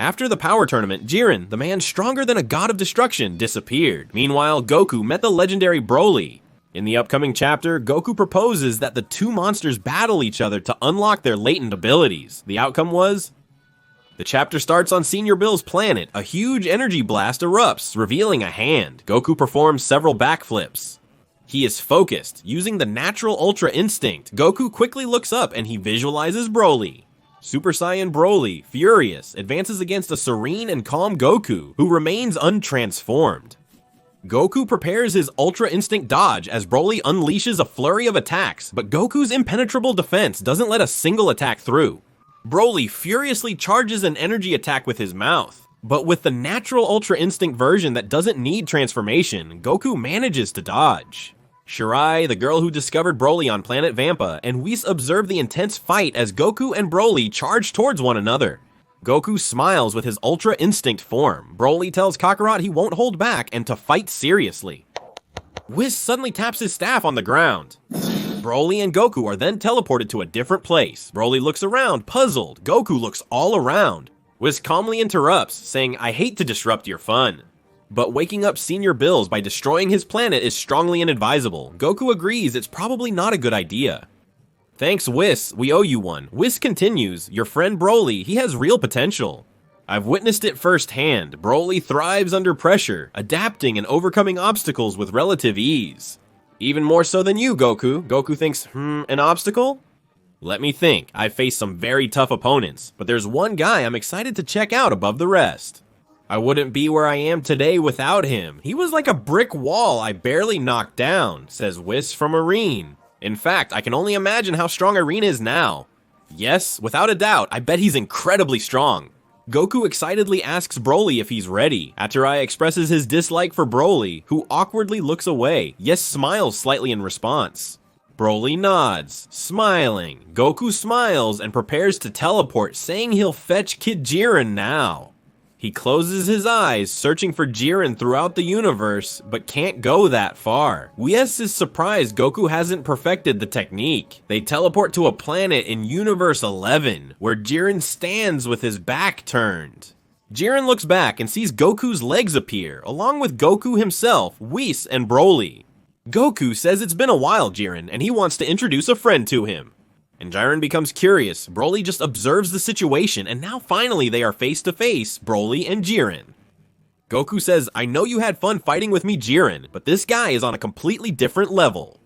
After the power tournament, Jiren, the man stronger than a god of destruction, disappeared. Meanwhile, Goku met the legendary Broly. In the upcoming chapter, Goku proposes that the two monsters battle each other to unlock their latent abilities. The outcome was... The chapter starts on Senior Bill's planet. A huge energy blast erupts, revealing a hand. Goku performs several backflips. He is focused. Using the natural Ultra Instinct, Goku quickly looks up and he visualizes Broly. Super Saiyan Broly, furious, advances against a serene and calm Goku, who remains untransformed. Goku prepares his Ultra Instinct dodge as Broly unleashes a flurry of attacks, but Goku's impenetrable defense doesn't let a single attack through. Broly furiously charges an energy attack with his mouth, but with the natural Ultra Instinct version that doesn't need transformation, Goku manages to dodge. Shirai, the girl who discovered Broly on planet Vampa, and Whis observe the intense fight as Goku and Broly charge towards one another. Goku smiles with his Ultra Instinct form. Broly tells Kakarot he won't hold back and to fight seriously. Whis suddenly taps his staff on the ground. Broly and Goku are then teleported to a different place. Broly looks around, puzzled. Goku looks all around. Whis calmly interrupts, saying, "I hate to disrupt your fun." But waking up Senior Bills by destroying his planet is strongly inadvisable. Goku agrees it's probably not a good idea. "Thanks, Whis, we owe you one." Whis continues, "Your friend Broly, he has real potential. I've witnessed it firsthand. Broly thrives under pressure, adapting and overcoming obstacles with relative ease. Even more so than you, Goku." Goku thinks, an obstacle? Let me think. I've faced some very tough opponents, but there's one guy I'm excited to check out above the rest. I wouldn't be where I am today without him. He was like a brick wall I barely knocked down, says Whis from Irene. In fact, I can only imagine how strong Irene is now. Yes, without a doubt, I bet he's incredibly strong. Goku excitedly asks Broly if he's ready. Aterai expresses his dislike for Broly, who awkwardly looks away. Yes smiles slightly in response. Broly nods, smiling. Goku smiles and prepares to teleport, saying he'll fetch Kid Jiren now. He closes his eyes, searching for Jiren throughout the universe, but can't go that far. Whis is surprised Goku hasn't perfected the technique. They teleport to a planet in Universe 11, where Jiren stands with his back turned. Jiren looks back and sees Goku's legs appear, along with Goku himself, Whis, and Broly. Goku says it's been a while, Jiren, and he wants to introduce a friend to him. And Jiren becomes curious. Broly just observes the situation, and now finally they are face to face, Broly and Jiren. Goku says, "I know you had fun fighting with me, Jiren, but this guy is on a completely different level."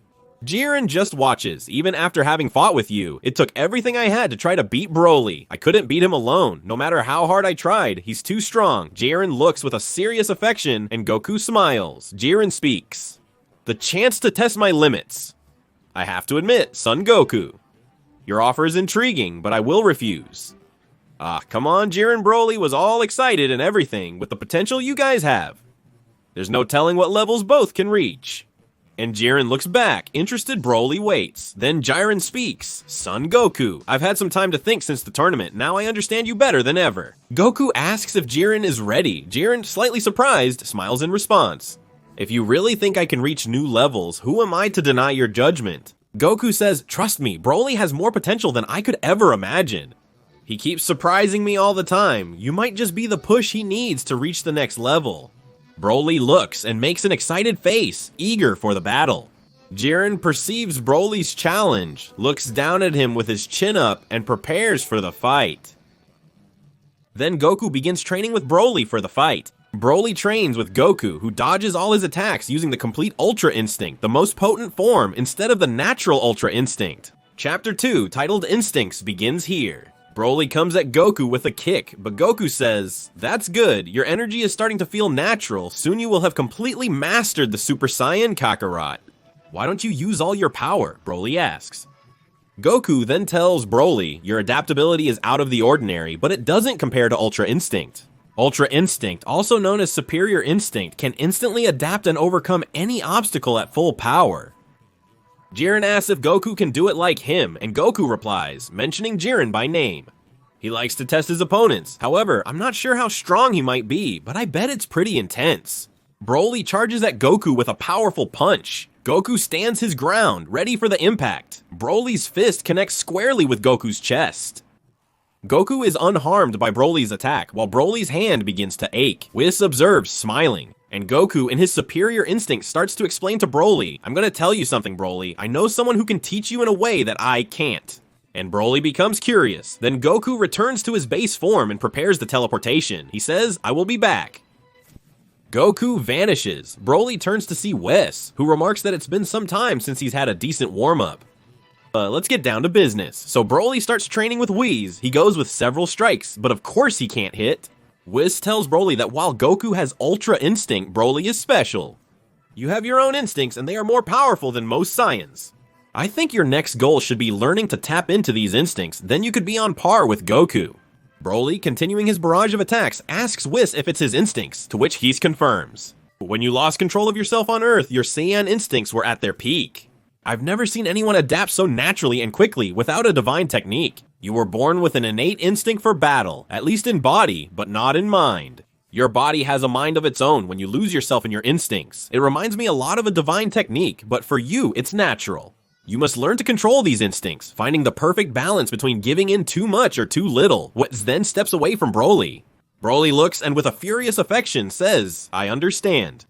Jiren just watches. "Even after having fought with you, it took everything I had to try to beat Broly. I couldn't beat him alone. No matter how hard I tried, he's too strong." Jiren looks with a serious affection, and Goku smiles. Jiren speaks. "The chance to test my limits. I have to admit, Son Goku. Your offer is intriguing, but I will refuse." Come on, Jiren Broly was all excited and everything with the potential you guys have. There's no telling what levels both can reach. And Jiren looks back, interested. Broly waits. Then Jiren speaks. "Son Goku, I've had some time to think since the tournament. Now I understand you better than ever." Goku asks if Jiren is ready. Jiren, slightly surprised, smiles in response. "If you really think I can reach new levels, who am I to deny your judgment?" Goku says, "Trust me, Broly has more potential than I could ever imagine. He keeps surprising me all the time. You might just be the push he needs to reach the next level." Broly looks and makes an excited face, eager for the battle. Jiren perceives Broly's challenge, looks down at him with his chin up, and prepares for the fight. Then Goku begins training with Broly for the fight. Broly trains with Goku, who dodges all his attacks using the complete Ultra Instinct, the most potent form, instead of the natural Ultra Instinct. Chapter 2, titled Instincts, begins here. Broly comes at Goku with a kick, but Goku says, "That's good, your energy is starting to feel natural, soon you will have completely mastered the Super Saiyan, Kakarot." "Why don't you use all your power?" Broly asks. Goku then tells Broly, "Your adaptability is out of the ordinary, but it doesn't compare to Ultra Instinct. Ultra Instinct, also known as Superior Instinct, can instantly adapt and overcome any obstacle at full power." Jiren asks if Goku can do it like him, and Goku replies, mentioning Jiren by name. He likes to test his opponents. However, I'm not sure how strong he might be, but I bet it's pretty intense. Broly charges at Goku with a powerful punch. Goku stands his ground, ready for the impact. Broly's fist connects squarely with Goku's chest. Goku is unharmed by Broly's attack, while Broly's hand begins to ache. Whis observes, smiling, and Goku, in his superior instinct, starts to explain to Broly, "I'm gonna tell you something, Broly. I know someone who can teach you in a way that I can't." And Broly becomes curious. Then Goku returns to his base form and prepares the teleportation. He says, "I will be back." Goku vanishes. Broly turns to see Whis, who remarks that it's been some time since he's had a decent warm-up. Let's get down to business. So Broly starts training with Whis. He goes with several strikes, but of course he can't hit. Whis tells Broly that while Goku has Ultra Instinct, Broly is special. You have your own instincts, and they are more powerful than most Saiyans. I think your next goal should be learning to tap into these instincts, then you could be on par with Goku. Broly, continuing his barrage of attacks, asks Whis if it's his instincts, to which he confirms. When you lost control of yourself on Earth, your Saiyan instincts were at their peak. I've never seen anyone adapt so naturally and quickly without a divine technique. You were born with an innate instinct for battle, at least in body, but not in mind. Your body has a mind of its own when you lose yourself in your instincts. It reminds me a lot of a divine technique, but for you, it's natural. You must learn to control these instincts, finding the perfect balance between giving in too much or too little. Whis then steps away from Broly. Broly looks and with a furious affection says, "I understand."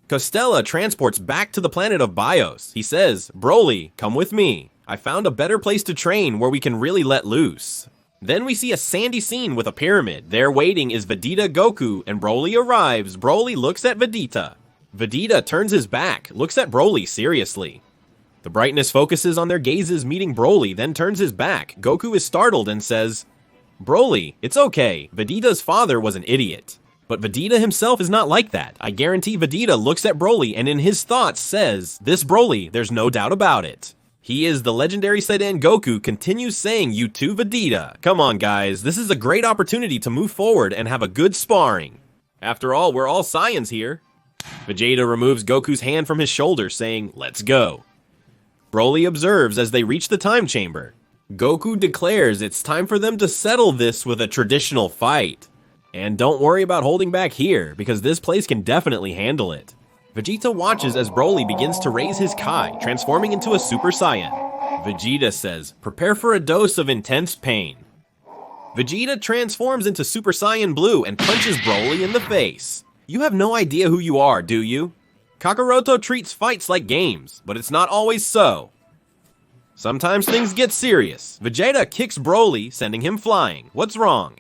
Costella transports back to the planet of Bios. He says, "Broly, come with me. I found a better place to train where we can really let loose." Then we see a sandy scene with a pyramid. There waiting is Vegeta, Goku, and Broly arrives. Broly looks at Vegeta. Vegeta turns his back, looks at Broly seriously. The brightness focuses on their gazes meeting Broly, then turns his back. Goku is startled and says, "Broly, it's okay. Vegeta's father was an idiot." But Vegeta himself is not like that. I guarantee Vegeta looks at Broly and in his thoughts says, "This Broly, there's no doubt about it." He is the legendary Saiyan. Goku continues saying, "You too, Vegeta." Come on, guys. This is a great opportunity to move forward and have a good sparring. After all, we're all Saiyans here. Vegeta removes Goku's hand from his shoulder, saying, "Let's go." Broly observes as they reach the time chamber. Goku declares it's time for them to settle this with a traditional fight. And don't worry about holding back here, because this place can definitely handle it. Vegeta watches as Broly begins to raise his Kai, transforming into a Super Saiyan. Vegeta says, "Prepare for a dose of intense pain." Vegeta transforms into Super Saiyan Blue and punches Broly in the face. You have no idea who you are, do you? Kakaroto treats fights like games, but it's not always so. Sometimes things get serious. Vegeta kicks Broly, sending him flying. What's wrong?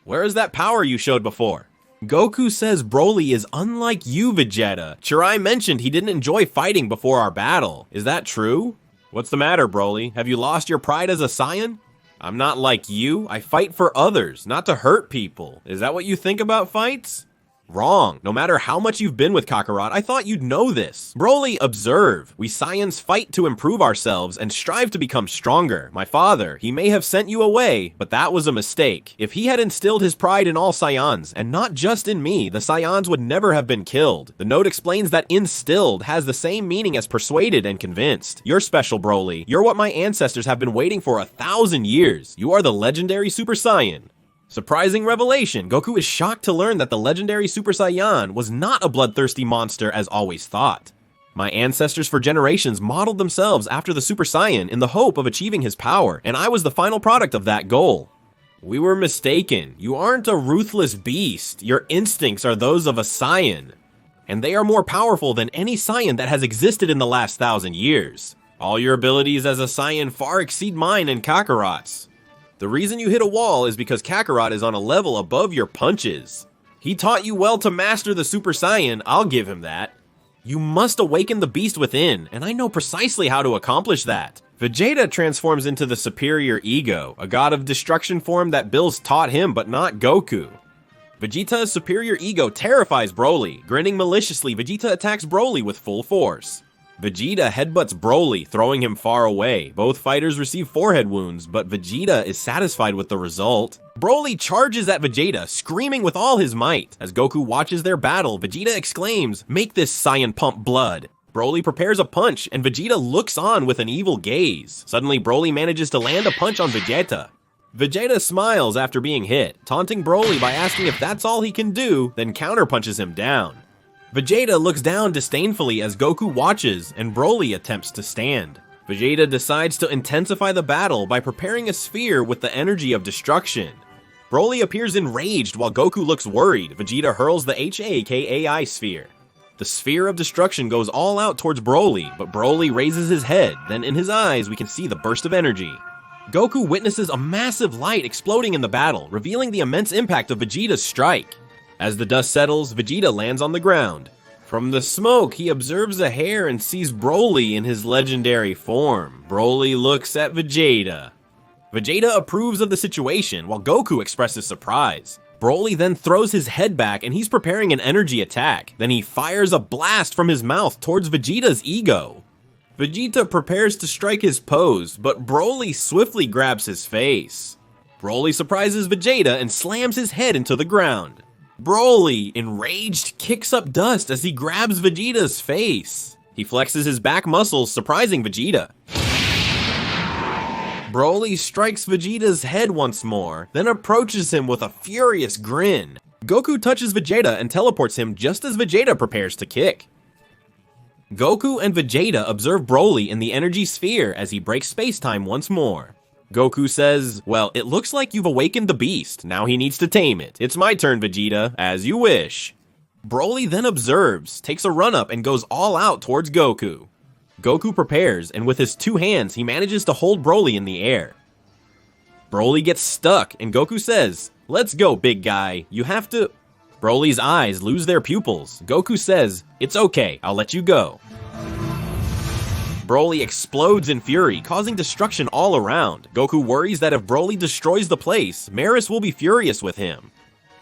Where is that power you showed before? Goku says Broly is unlike you, Vegeta. Chirai mentioned he didn't enjoy fighting before our battle. Is that true? What's the matter, Broly? Have you lost your pride as a Saiyan? I'm not like you. I fight for others, not to hurt people. Is that what you think about fights? Wrong. No matter how much you've been with Kakarot, I thought you'd know this. Broly, observe. We Saiyans fight to improve ourselves and strive to become stronger. My father, he may have sent you away, but that was a mistake. If he had instilled his pride in all Saiyans, and not just in me, the Saiyans would never have been killed. The note explains that instilled has the same meaning as persuaded and convinced. You're special, Broly. You're what my ancestors have been waiting for 1,000 years. You are the legendary Super Saiyan. Surprising revelation, Goku is shocked to learn that the legendary Super Saiyan was not a bloodthirsty monster as always thought. My ancestors for generations modeled themselves after the Super Saiyan in the hope of achieving his power, and I was the final product of that goal. We were mistaken. You aren't a ruthless beast. Your instincts are those of a Saiyan, and they are more powerful than any Saiyan that has existed in the last 1,000 years. All your abilities as a Saiyan far exceed mine and Kakarot's. The reason you hit a wall is because Kakarot is on a level above your punches. He taught you well to master the Super Saiyan, I'll give him that. You must awaken the beast within, and I know precisely how to accomplish that. Vegeta transforms into the superior ego, a god of destruction form that Bills taught him but not Goku. Vegeta's superior ego terrifies Broly. Grinning maliciously, Vegeta attacks Broly with full force. Vegeta headbutts Broly, throwing him far away. Both fighters receive forehead wounds, but Vegeta is satisfied with the result. Broly charges at Vegeta, screaming with all his might. As Goku watches their battle, Vegeta exclaims, "Make this Saiyan pump blood." Broly prepares a punch, and Vegeta looks on with an evil gaze. Suddenly, Broly manages to land a punch on Vegeta. Vegeta smiles after being hit, taunting Broly by asking if that's all he can do, then counterpunches him down. Vegeta looks down disdainfully as Goku watches, and Broly attempts to stand. Vegeta decides to intensify the battle by preparing a sphere with the energy of destruction. Broly appears enraged while Goku looks worried. Vegeta hurls the HAKAI sphere. The sphere of destruction goes all out towards Broly, but Broly raises his head, then in his eyes we can see the burst of energy. Goku witnesses a massive light exploding in the battle, revealing the immense impact of Vegeta's strike. As the dust settles, Vegeta lands on the ground. From the smoke, he observes a hair and sees Broly in his legendary form. Broly looks at Vegeta. Vegeta approves of the situation, while Goku expresses surprise. Broly then throws his head back and he's preparing an energy attack. Then he fires a blast from his mouth towards Vegeta's ego. Vegeta prepares to strike his pose, but Broly swiftly grabs his face. Broly surprises Vegeta and slams his head into the ground. Broly, enraged, kicks up dust as he grabs Vegeta's face. He flexes his back muscles, surprising Vegeta. Broly strikes Vegeta's head once more, then approaches him with a furious grin. Goku touches Vegeta and teleports him just as Vegeta prepares to kick. Goku and Vegeta observe Broly in the energy sphere as he breaks space-time once more. Goku says, "Well, it looks like you've awakened the beast. Now he needs to tame it. It's my turn, Vegeta, as you wish." Broly then observes, takes a run-up, and goes all out towards Goku. Goku prepares, and with his two hands, he manages to hold Broly in the air. Broly gets stuck, and Goku says, "Let's go, big guy. You have to..." Broly's eyes lose their pupils. Goku says, "It's okay, I'll let you go." Broly explodes in fury, causing destruction all around. Goku worries that if Broly destroys the place, Maris will be furious with him.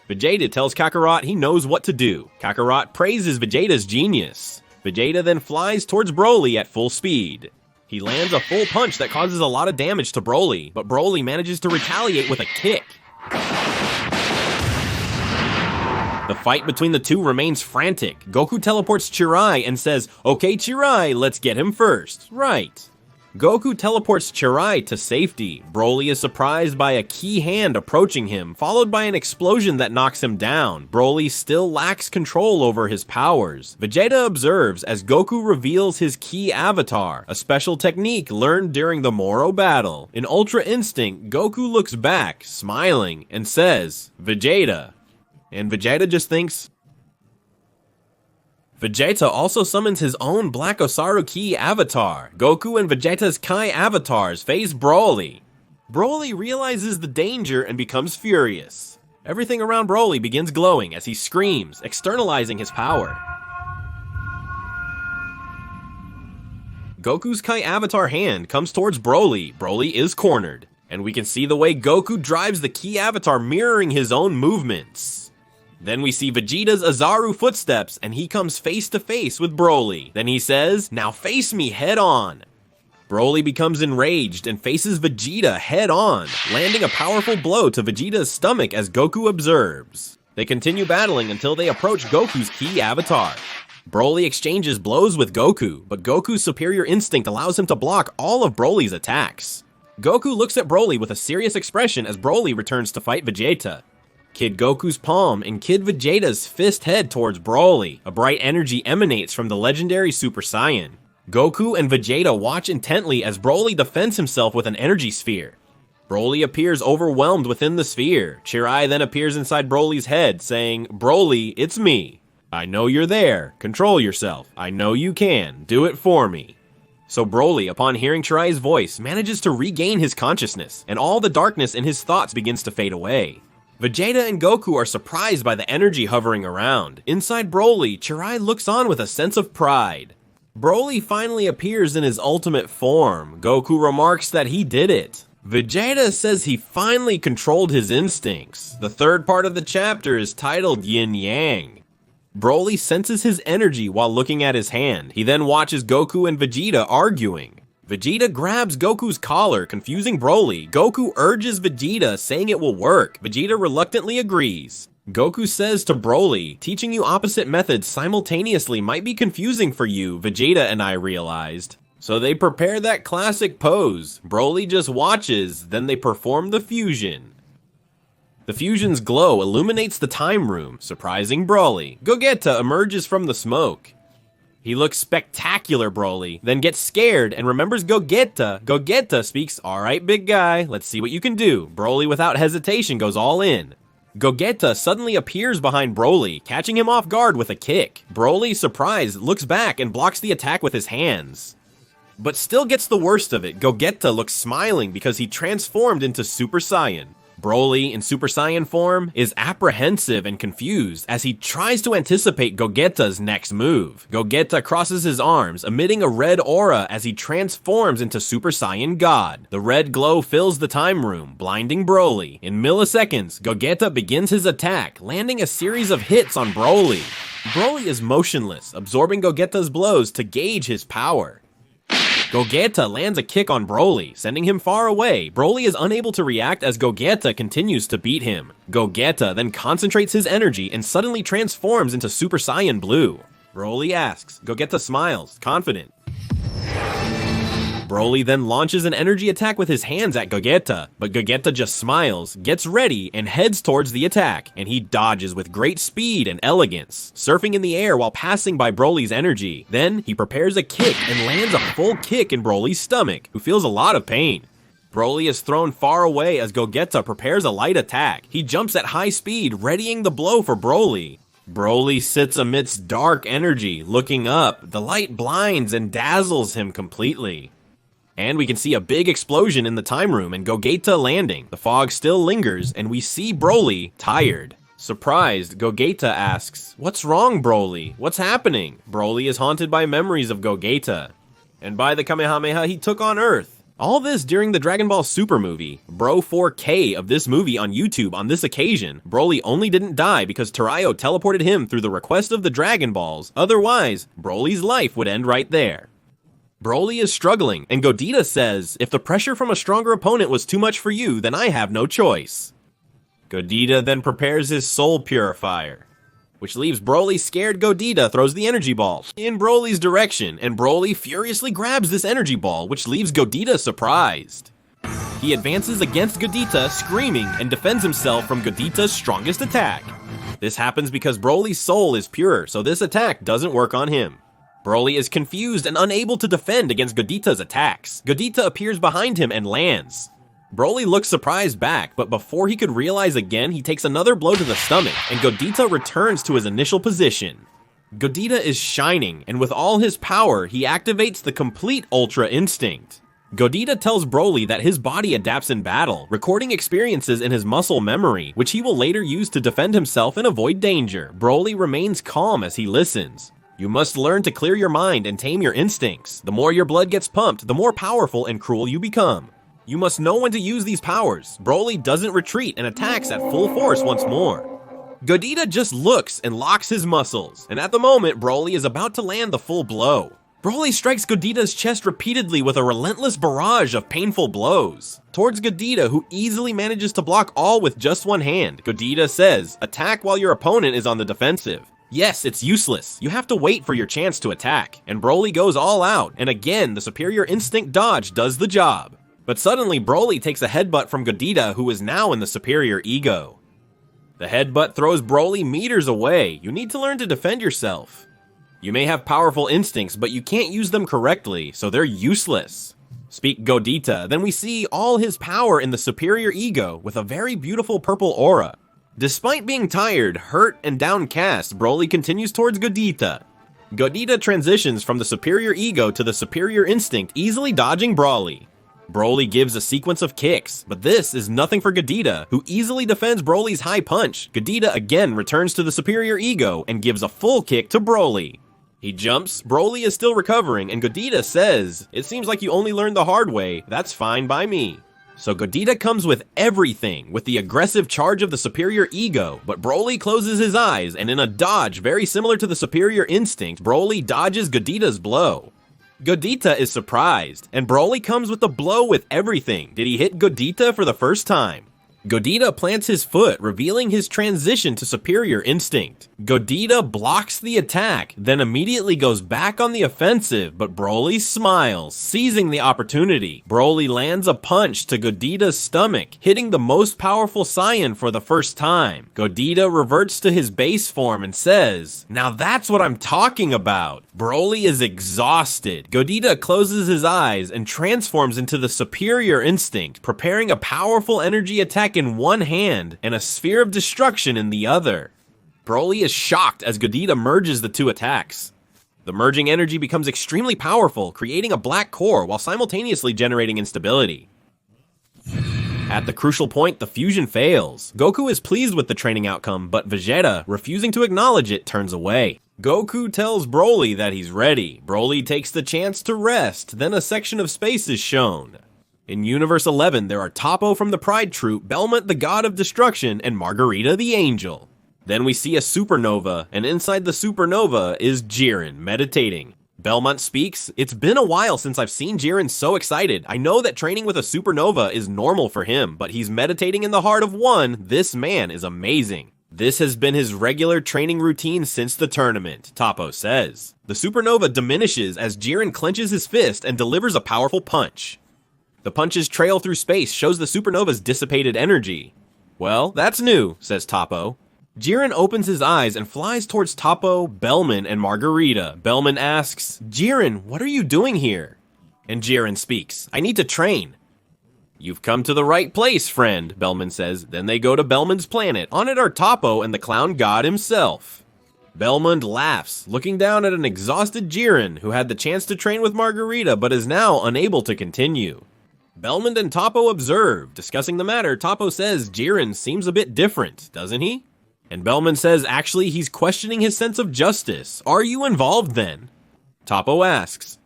Vegeta tells Kakarot he knows what to do. Kakarot praises Vegeta's genius. Vegeta then flies towards Broly at full speed. He lands a full punch that causes a lot of damage to Broly, but Broly manages to retaliate with a kick. The fight between the two remains frantic. Goku teleports Chirai and says, "Okay, Chirai, let's get him first." Right. Goku teleports Chirai to safety. Broly is surprised by a key hand approaching him, followed by an explosion that knocks him down. Broly still lacks control over his powers. Vegeta observes as Goku reveals his key avatar, a special technique learned during the Moro battle. In Ultra Instinct, Goku looks back, smiling, and says, "Vegeta." And Vegeta just thinks. Vegeta also summons his own Black Osaru Ki avatar. Goku and Vegeta's Kai avatars face Broly. Broly realizes the danger and becomes furious. Everything around Broly begins glowing as he screams, externalizing his power. Goku's Kai avatar hand comes towards Broly. Broly is cornered, and we can see the way Goku drives the Ki avatar mirroring his own movements. Then we see Vegeta's Azaru footsteps, and he comes face to face with Broly. Then he says, "Now face me head on." Broly becomes enraged and faces Vegeta head on, landing a powerful blow to Vegeta's stomach as Goku observes. They continue battling until they approach Goku's Ki avatar. Broly exchanges blows with Goku, but Goku's superior instinct allows him to block all of Broly's attacks. Goku looks at Broly with a serious expression as Broly returns to fight Vegeta. Kid Goku's palm and Kid Vegeta's fist head towards Broly. A bright energy emanates from the legendary Super Saiyan. Goku and Vegeta watch intently as Broly defends himself with an energy sphere. Broly appears overwhelmed within the sphere. Chirai then appears inside Broly's head, saying, "Broly, it's me. I know you're there. Control yourself. I know you can. Do it for me." So Broly, upon hearing Chirai's voice, manages to regain his consciousness, and all the darkness in his thoughts begins to fade away. Vegeta and Goku are surprised by the energy hovering around. Inside Broly, Chirai looks on with a sense of pride. Broly finally appears in his ultimate form. Goku remarks that he did it. Vegeta says he finally controlled his instincts. The third part of the chapter is titled Yin Yang. Broly senses his energy while looking at his hand. He then watches Goku and Vegeta arguing. Vegeta grabs Goku's collar, confusing Broly. Goku urges Vegeta, saying it will work. Vegeta reluctantly agrees. Goku says to Broly, "Teaching you opposite methods simultaneously might be confusing for you, Vegeta and I realized." So they prepare that classic pose. Broly just watches, then they perform the fusion. The fusion's glow illuminates the time room, surprising Broly. Gogeta emerges from the smoke. He looks spectacular, Broly, then gets scared and remembers Gogeta. Gogeta speaks, "Alright, big guy, let's see what you can do." Broly, without hesitation, goes all in. Gogeta suddenly appears behind Broly, catching him off guard with a kick. Broly, surprised, looks back and blocks the attack with his hands, but still gets the worst of it. Gogeta looks smiling because he transformed into Super Saiyan. Broly, in Super Saiyan form, is apprehensive and confused as he tries to anticipate Gogeta's next move. Gogeta crosses his arms, emitting a red aura as he transforms into Super Saiyan God. The red glow fills the time room, blinding Broly. In milliseconds, Gogeta begins his attack, landing a series of hits on Broly. Broly is motionless, absorbing Gogeta's blows to gauge his power. Gogeta lands a kick on Broly, sending him far away. Broly is unable to react as Gogeta continues to beat him. Gogeta then concentrates his energy and suddenly transforms into Super Saiyan Blue. Broly asks. Gogeta smiles, confident. Broly then launches an energy attack with his hands at Gogeta, but Gogeta just smiles, gets ready, and heads towards the attack, and he dodges with great speed and elegance, surfing in the air while passing by Broly's energy. Then, he prepares a kick and lands a full kick in Broly's stomach, who feels a lot of pain. Broly is thrown far away as Gogeta prepares a light attack. He jumps at high speed, readying the blow for Broly. Broly sits amidst dark energy, looking up. The light blinds and dazzles him completely. And we can see a big explosion in the time room and Gogeta landing. The fog still lingers, and we see Broly tired. Surprised, Gogeta asks, "What's wrong, Broly? What's happening?" Broly is haunted by memories of Gogeta, and by the Kamehameha he took on Earth. All this during the Dragon Ball Super movie. Bro 4K of this movie on YouTube on this occasion. Broly only didn't die because Tarayo teleported him through the request of the Dragon Balls. Otherwise, Broly's life would end right there. Broly is struggling, and Gogeta says, "If the pressure from a stronger opponent was too much for you, then I have no choice." Gogeta then prepares his soul purifier, which leaves Broly scared. Gogeta throws the energy ball in Broly's direction, and Broly furiously grabs this energy ball, which leaves Gogeta surprised. He advances against Gogeta, screaming, and defends himself from Gogeta's strongest attack. This happens because Broly's soul is pure, so this attack doesn't work on him. Broly is confused and unable to defend against Gogeta's attacks. Gogeta appears behind him and lands. Broly looks surprised back, but before he could realize again, he takes another blow to the stomach, and Gogeta returns to his initial position. Gogeta is shining, and with all his power, he activates the complete Ultra Instinct. Gogeta tells Broly that his body adapts in battle, recording experiences in his muscle memory, which he will later use to defend himself and avoid danger. Broly remains calm as he listens. You must learn to clear your mind and tame your instincts. The more your blood gets pumped, the more powerful and cruel you become. You must know when to use these powers. Broly doesn't retreat and attacks at full force once more. Gogeta just looks and locks his muscles, and at the moment, Broly is about to land the full blow. Broly strikes Gogeta's chest repeatedly with a relentless barrage of painful blows towards Gogeta, who easily manages to block all with just one hand. Gogeta says, "Attack while your opponent is on the defensive." Yes, it's useless. You have to wait for your chance to attack. And Broly goes all out, and again, the superior instinct dodge does the job. But suddenly, Broly takes a headbutt from Gogeta, who is now in the superior ego. The headbutt throws Broly meters away. You need to learn to defend yourself. You may have powerful instincts, but you can't use them correctly, so they're useless. Speak Gogeta, then we see all his power in the superior ego with a very beautiful purple aura. Despite being tired, hurt, and downcast, Broly continues towards Gogeta. Gogeta transitions from the superior ego to the superior instinct, easily dodging Broly. Broly gives a sequence of kicks, but this is nothing for Gogeta, who easily defends Broly's high punch. Gogeta again returns to the superior ego and gives a full kick to Broly. He jumps, Broly is still recovering, and Gogeta says, "It seems like you only learned the hard way, that's fine by me." So Gogeta comes with everything, with the aggressive charge of the superior ego, but Broly closes his eyes, and in a dodge very similar to the superior instinct, Broly dodges Gogeta's blow. Gogeta is surprised, and Broly comes with the blow with everything. Did he hit Gogeta for the first time? Gogeta plants his foot, revealing his transition to superior instinct. Gogeta blocks the attack, then immediately goes back on the offensive, but Broly smiles, seizing the opportunity. Broly lands a punch to Gogeta's stomach, hitting the most powerful Saiyan for the first time. Gogeta reverts to his base form and says, "Now that's what I'm talking about." Broly is exhausted. Gogeta closes his eyes and transforms into the superior instinct, preparing a powerful energy attack in one hand and a sphere of destruction in the other. Broly is shocked as Gogeta merges the two attacks. The merging energy becomes extremely powerful, creating a black core while simultaneously generating instability. At the crucial point, the fusion fails. Goku is pleased with the training outcome, but Vegeta, refusing to acknowledge it, turns away. Goku tells Broly that he's ready. Broly takes the chance to rest, then a section of space is shown. In Universe 11, there are Toppo from the Pride Troop, Belmont the God of Destruction, and Margarita the Angel. Then we see a supernova, and inside the supernova is Jiren, meditating. Belmont speaks, "It's been a while since I've seen Jiren so excited. I know that training with a supernova is normal for him, but he's meditating in the heart of one. This man is amazing." This has been his regular training routine since the tournament, Toppo says. The supernova diminishes as Jiren clenches his fist and delivers a powerful punch. The punch's trail through space shows the supernova's dissipated energy. "Well, that's new," says Toppo. Jiren opens his eyes and flies towards Toppo, Bellman, and Margarita. Bellman asks, "Jiren, what are you doing here?" And Jiren speaks, "I need to train." "You've come to the right place, friend," Bellman says. Then they go to Bellman's planet. On it are Toppo and the clown god himself. Bellman laughs, looking down at an exhausted Jiren who had the chance to train with Margarita but is now unable to continue. Bellman and Toppo observe. Discussing the matter, Toppo says Jiren seems a bit different, doesn't he? And Bellman says actually he's questioning his sense of justice. "Are you involved then?" Toppo asks.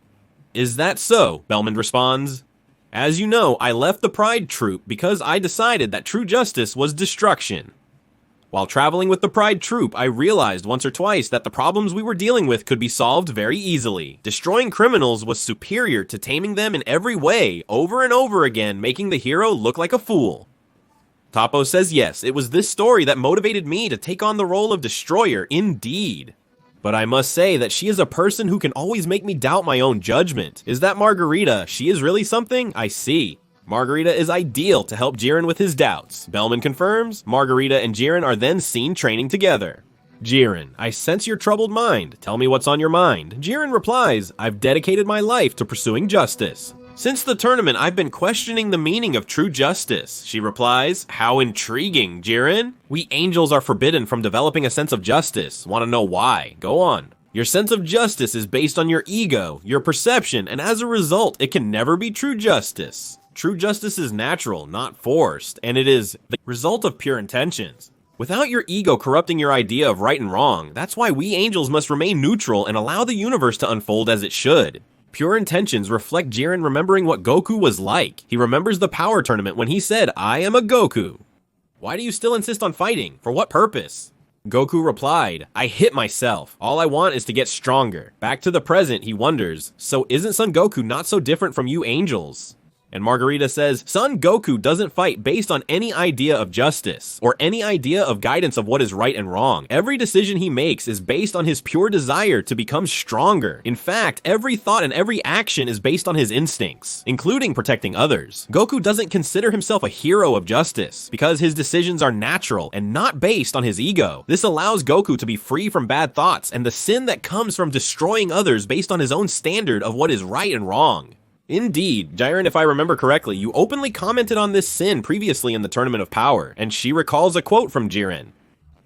"Is that so?" Bellman responds. "As you know, I left the Pride Troop because I decided that true justice was destruction. While traveling with the Pride Troop, I realized once or twice that the problems we were dealing with could be solved very easily. Destroying criminals was superior to taming them in every way, over and over again, making the hero look like a fool." Toppo says yes, it was this story that motivated me to take on the role of destroyer, indeed. But I must say that she is a person who can always make me doubt my own judgment. Is that Margarita? She is really something? I see. Margarita is ideal to help Jiren with his doubts. Bellman confirms. Margarita and Jiren are then seen training together. Jiren, I sense your troubled mind. Tell me what's on your mind. Jiren replies, I've dedicated my life to pursuing justice. Since the tournament, I've been questioning the meaning of true justice. She replies, how intriguing, Jiren. We angels are forbidden from developing a sense of justice. Want to know why? Go on. Your sense of justice is based on your ego, your perception, and as a result, it can never be true justice. True justice is natural, not forced, and it is the result of pure intentions. Without your ego corrupting your idea of right and wrong, that's why we angels must remain neutral and allow the universe to unfold as it should. Pure intentions reflect Jiren remembering what Goku was like. He remembers the power tournament when he said, I am a Goku. Why do you still insist on fighting? For what purpose? Goku replied, I hit myself. All I want is to get stronger. Back to the present, he wonders, so isn't Son Goku not so different from you angels? And Margarita says, Son Goku doesn't fight based on any idea of justice, or any idea of guidance of what is right and wrong. Every decision he makes is based on his pure desire to become stronger. In fact, every thought and every action is based on his instincts, including protecting others. Goku doesn't consider himself a hero of justice, because his decisions are natural and not based on his ego. This allows Goku to be free from bad thoughts and the sin that comes from destroying others based on his own standard of what is right and wrong. Indeed, Jiren, if I remember correctly, you openly commented on this sin previously in the Tournament of Power, and she recalls a quote from Jiren.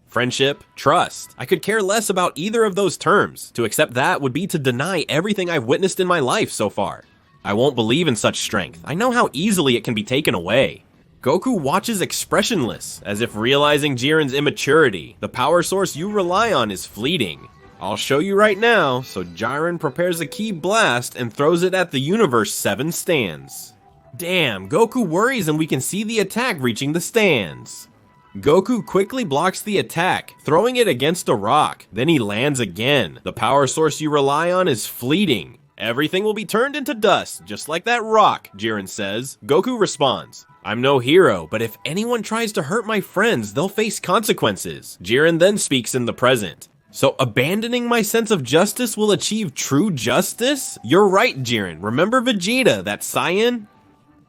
Friendship, trust. I could care less about either of those terms. To accept that would be to deny everything I've witnessed in my life so far. I won't believe in such strength. I know how easily it can be taken away. Goku watches expressionless, as if realizing Jiren's immaturity. The power source you rely on is fleeting. I'll show you right now, so Jiren prepares a ki blast and throws it at the Universe 7 stands. Damn, Goku worries and we can see the attack reaching the stands. Goku quickly blocks the attack, throwing it against a rock. Then he lands again. The power source you rely on is fleeting. Everything will be turned into dust, just like that rock, Jiren says. Goku responds, I'm no hero, but if anyone tries to hurt my friends, they'll face consequences. Jiren then speaks in the present. So abandoning my sense of justice will achieve true justice? You're right, Jiren. Remember Vegeta, that Saiyan?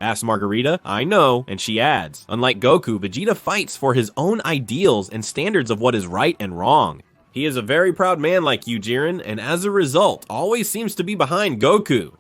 Asks Margarita. I know, and she adds, unlike Goku, Vegeta fights for his own ideals and standards of what is right and wrong. He is a very proud man like you, Jiren, and as a result, always seems to be behind Goku.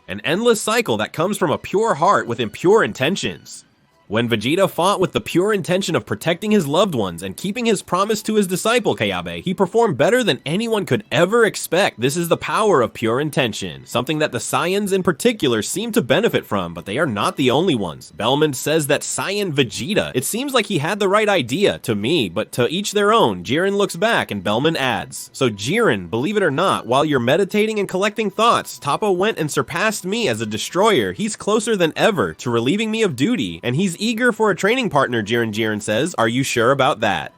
An endless cycle that comes from a pure heart with impure intentions. When Vegeta fought with the pure intention of protecting his loved ones and keeping his promise to his disciple Kayabe, he performed better than anyone could ever expect. This is the power of pure intention, something that the Saiyans in particular seem to benefit from, but they are not the only ones. Bellman says that Saiyan Vegeta, it seems like he had the right idea, to me, but to each their own. Jiren looks back and Bellman adds, so Jiren, believe it or not, while you're meditating and collecting thoughts, Toppo went and surpassed me as a destroyer. He's closer than ever to relieving me of duty, and he's eager for a training partner, Jiren says. Are you sure about that?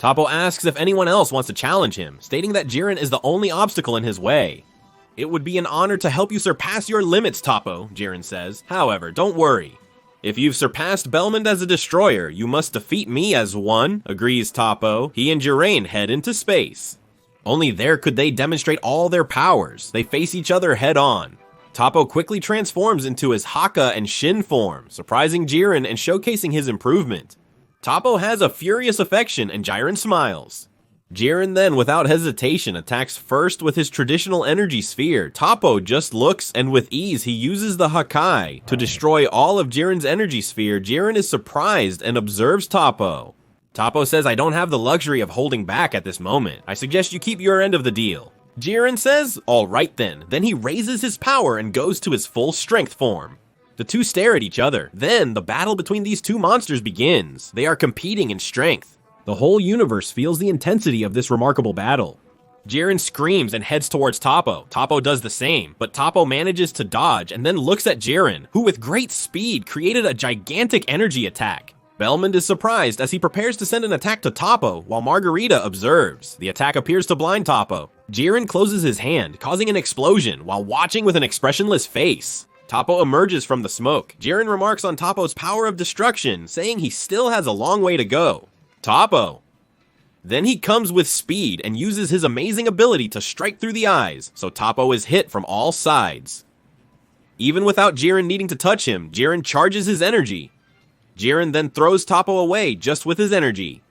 Toppo asks if anyone else wants to challenge him, stating that Jiren is the only obstacle in his way. It would be an honor to help you surpass your limits, Toppo, Jiren says. However, don't worry. If you've surpassed Bellman as a destroyer, you must defeat me as one, agrees Toppo. He and Jiren head into space. Only there could they demonstrate all their powers. They face each other head on. Toppo quickly transforms into his Haka and Shin form, surprising Jiren and showcasing his improvement. Toppo has a furious affection and Jiren smiles. Jiren then, without hesitation, attacks first with his traditional energy sphere. Toppo just looks, and with ease he uses the Hakai to destroy all of Jiren's energy sphere. Jiren is surprised and observes Toppo. Toppo says, I don't have the luxury of holding back at this moment. I suggest you keep your end of the deal. Jiren says, alright then. Then he raises his power and goes to his full strength form. The two stare at each other. Then, the battle between these two monsters begins. They are competing in strength. The whole universe feels the intensity of this remarkable battle. Jiren screams and heads towards Toppo. Toppo does the same, but Toppo manages to dodge and then looks at Jiren, who with great speed created a gigantic energy attack. Bellman is surprised as he prepares to send an attack to Toppo, while Margarita observes. The attack appears to blind Toppo. Jiren closes his hand, causing an explosion, while watching with an expressionless face. Toppo emerges from the smoke. Jiren remarks on Toppo's power of destruction, saying he still has a long way to go. Toppo! Then he comes with speed and uses his amazing ability to strike through the eyes, so Toppo is hit from all sides. Even without Jiren needing to touch him, Jiren charges his energy. Jiren then throws Toppo away just with his energy.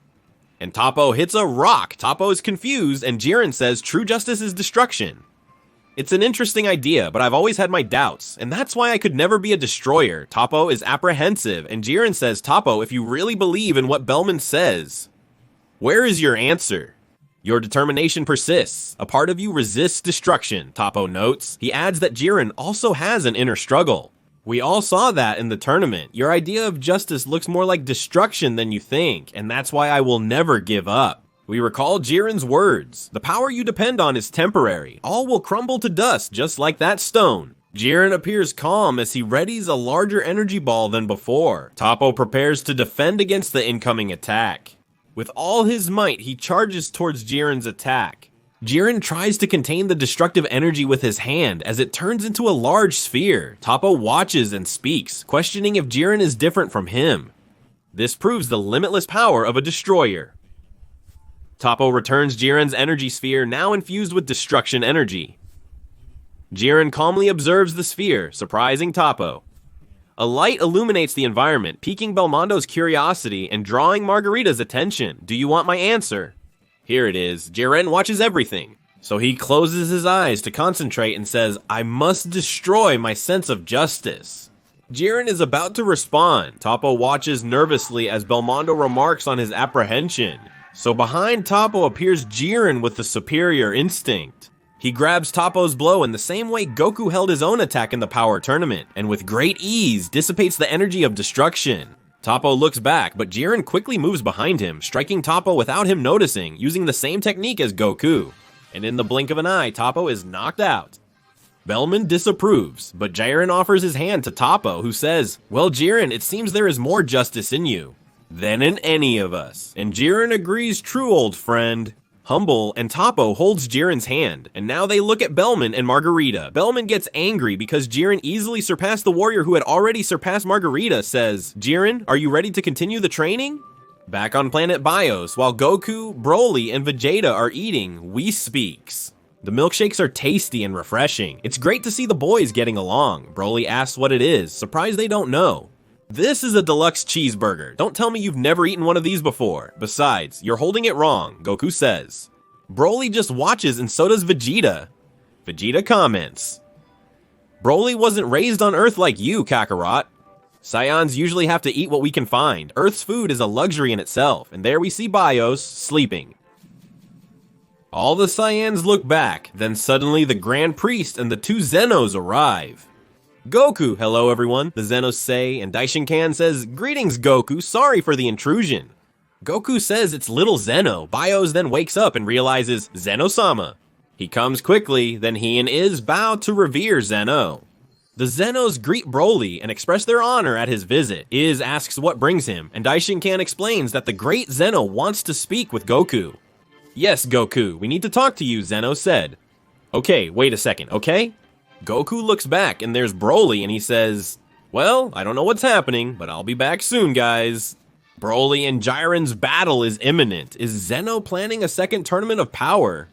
And Toppo hits a rock. Toppo is confused, and Jiren says true justice is destruction. It's an interesting idea, but I've always had my doubts, and that's why I could never be a destroyer. Toppo is apprehensive, and Jiren says, Toppo, if you really believe in what Bellman says, where is your answer? Your determination persists. A part of you resists destruction, Toppo notes. He adds that Jiren also has an inner struggle. We all saw that in the tournament. Your idea of justice looks more like destruction than you think, and that's why I will never give up. We recall Jiren's words. The power you depend on is temporary. All will crumble to dust just like that stone. Jiren appears calm as he readies a larger energy ball than before. Toppo prepares to defend against the incoming attack. With all his might, he charges towards Jiren's attack. Jiren tries to contain the destructive energy with his hand as it turns into a large sphere. Toppo watches and speaks, questioning if Jiren is different from him. This proves the limitless power of a destroyer. Toppo returns Jiren's energy sphere, now infused with destruction energy. Jiren calmly observes the sphere, surprising Toppo. A light illuminates the environment, piquing Belmondo's curiosity and drawing Margarita's attention. Do you want my answer? Here it is. Jiren watches everything. So he closes his eyes to concentrate and says, I must destroy my sense of justice. Jiren is about to respond. Toppo watches nervously as Belmondo remarks on his apprehension. So behind Toppo appears Jiren with the superior instinct. He grabs Toppo's blow in the same way Goku held his own attack in the power tournament, and with great ease dissipates the energy of destruction. Toppo looks back, but Jiren quickly moves behind him, striking Toppo without him noticing, using the same technique as Goku. And in the blink of an eye, Toppo is knocked out. Bellman disapproves, but Jiren offers his hand to Toppo, who says, well, Jiren, it seems there is more justice in you than in any of us. And Jiren agrees, true old friend. Humble and Toppo holds Jiren's hand, and now they look at Bellman and Margarita. Bellman gets angry because Jiren easily surpassed the warrior who had already surpassed Margarita, says, "Jiren, are you ready to continue the training?" Back on planet Bios, while Goku, Broly, and Vegeta are eating, Whis speaks. The milkshakes are tasty and refreshing. It's great to see the boys getting along. Broly asks what it is, surprised they don't know. This is a deluxe cheeseburger. Don't tell me you've never eaten one of these before. Besides, you're holding it wrong, Goku says. Broly just watches and so does Vegeta. Vegeta comments, "Broly wasn't raised on Earth like you, Kakarot. Saiyans usually have to eat what we can find. Earth's food is a luxury in itself." And there we see Bios sleeping. All the Saiyans look back, then suddenly the Grand Priest and the two Zen-Ohs arrive. "Goku, hello everyone," the Zen-Ohs say, and Daishinkan says, "Greetings Goku, sorry for the intrusion." Goku says it's little Zen-Oh. Bios then wakes up and realizes Zen-Oh-sama. He comes quickly, then he and Iz bow to revere Zen-Oh. The Zen-Ohs greet Broly and express their honor at his visit. Iz asks what brings him, and Daishinkan explains that the great Zen-Oh wants to speak with Goku. "Yes, Goku, we need to talk to you," Zen-Oh said. "Okay, wait a second, okay?" Goku looks back and there's Broly and he says, "Well, I don't know what's happening, but I'll be back soon, guys." Broly and Jiren's battle is imminent. Is Zen-Oh planning a second tournament of power?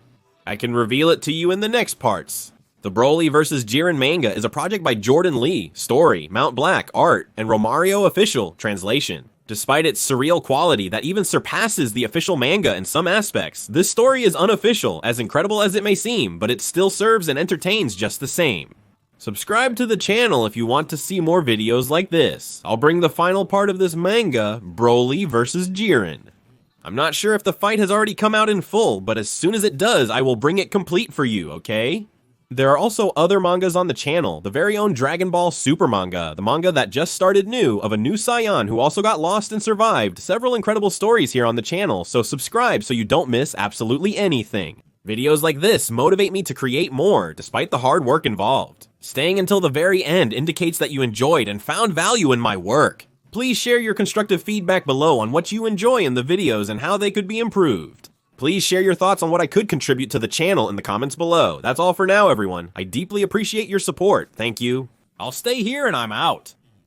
I can reveal it to you in the next parts. The Broly vs. Jiren manga is a project by Jordan Lee, story, Mount Black, art, and Romario official, translation. Despite its surreal quality that even surpasses the official manga in some aspects, this story is unofficial, as incredible as it may seem, but it still serves and entertains just the same. Subscribe to the channel if you want to see more videos like this. I'll bring the final part of this manga, Broly vs. Jiren. I'm not sure if the fight has already come out in full, but as soon as it does, I will bring it complete for you, okay? There are also other mangas on the channel, the very own Dragon Ball Super manga, the manga that just started new, of a new Saiyan who also got lost and survived, several incredible stories here on the channel, so subscribe so you don't miss absolutely anything. Videos like this motivate me to create more, despite the hard work involved. Staying until the very end indicates that you enjoyed and found value in my work. Please share your constructive feedback below on what you enjoy in the videos and how they could be improved. Please share your thoughts on what I could contribute to the channel in the comments below. That's all for now, everyone. I deeply appreciate your support. Thank you. I'll stay here and I'm out.